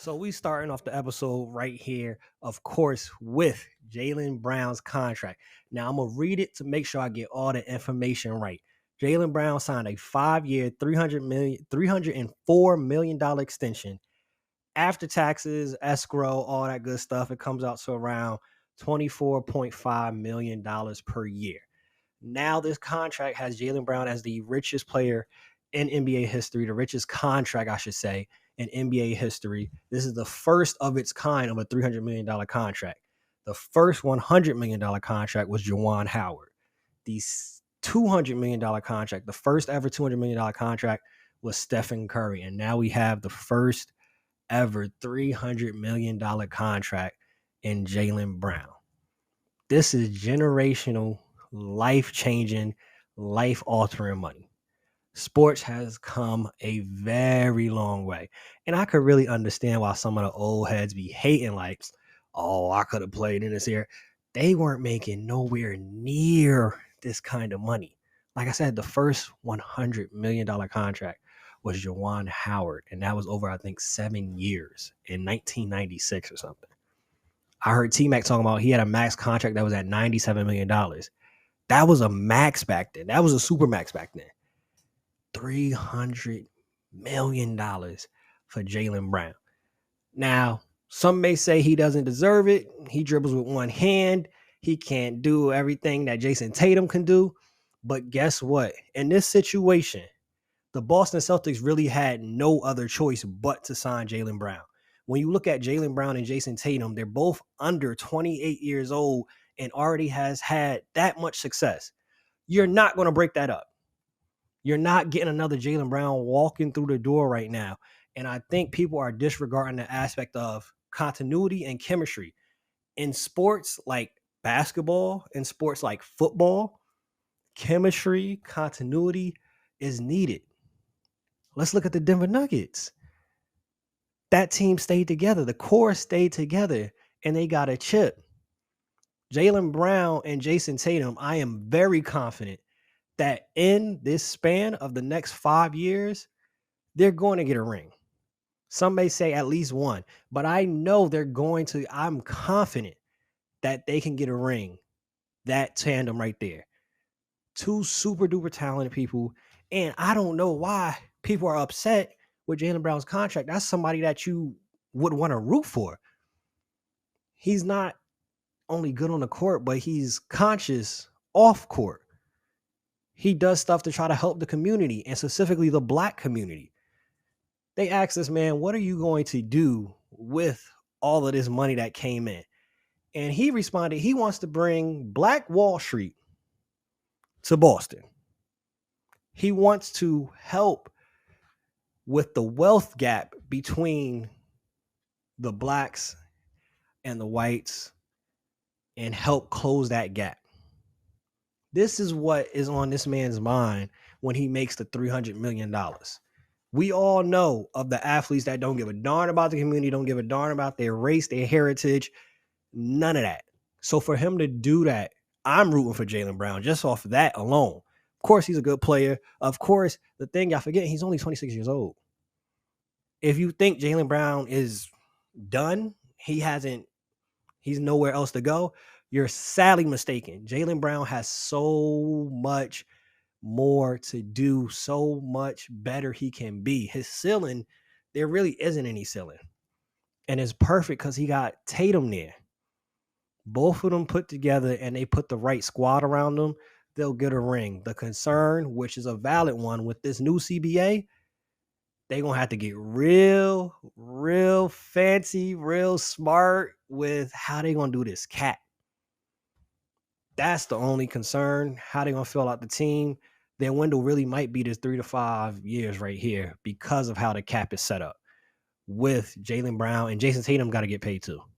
So we starting off the episode right here, of course, with Jaylen Brown's contract. Now I'm gonna read it to make sure I get all the information right. Jaylen Brown signed a 5-year, $304 million extension. After taxes, escrow, all that good stuff, it comes out to around $24.5 million per year. Now this contract has Jaylen Brown as the richest player in NBA history, the richest contract, I should say, in NBA history. This is the first of its kind of a $300 million contract. The first $100 million contract was Juwan Howard. The $200 million contract, the first ever $200 million contract was Stephen Curry. And now we have the first ever $300 million contract in Jaylen Brown. This is generational, life changing, life altering money. Sports has come a very long way. And I could really understand why some of the old heads be hating, like, oh, I could have played in this era. They weren't making nowhere near this kind of money. Like I said, the first $100 million contract was Juwan Howard, and that was over, I think, 7 years in 1996 or something. I heard T Mac talking about he had a max contract that was at $97 million. That was a max back then. That was a super max back then. $300 million for Jaylen Brown. Now, some may say he doesn't deserve it. He dribbles with one hand. He can't do everything that Jason Tatum can do. But guess what? In this situation, the Boston Celtics really had no other choice but to sign Jaylen Brown. When you look at Jaylen Brown and Jason Tatum, they're both under 28 years old and already has had that much success. You're not going to break that up. You're not getting another Jaylen Brown walking through the door right now. And I think people are disregarding the aspect of continuity and chemistry. In sports like basketball, in sports like football, chemistry, continuity is needed. Let's look at the Denver Nuggets. That team stayed together. The core stayed together, and they got a chip. Jaylen Brown and Jason Tatum, I am very confident that in this span of the next 5 years, they're going to get a ring. Some may say at least one, but I know they're going to. I'm confident that they can get a ring. That tandem right there. Two super duper talented people. And I don't know why people are upset with Jaylen Brown's contract. That's somebody that you would want to root for. He's not only good on the court, but he's conscious off court. He does stuff to try to help the community, and specifically the black community. They asked this man, what are you going to do with all of this money that came in? And he responded, he wants to bring Black Wall Street to Boston. He wants to help with the wealth gap between the blacks and the whites and help close that gap. This is what is on this man's mind when he makes the $300 million. We all know of the athletes that don't give a darn about the community, don't give a darn about their race, their heritage, none of that. So for him to do that, I'm rooting for Jaylen Brown just off of that alone. Of course, he's a good player. Of course, the thing y'all forget, he's only 26 years old. If you think Jaylen Brown is done, he's nowhere else to go, you're sadly mistaken. Jaylen Brown has so much more to do, so much better he can be. His ceiling, there really isn't any ceiling. And it's perfect because he got Tatum there. Both of them put together and they put the right squad around them, they'll get a ring. The concern, which is a valid one with this new CBA, they're going to have to get real fancy, real smart with how they're going to do this cap. That's the only concern, how they're going to fill out the team. Their window really might be this 3 to 5 years right here because of how the cap is set up with Jaylen Brown, and Jason Tatum got to get paid too.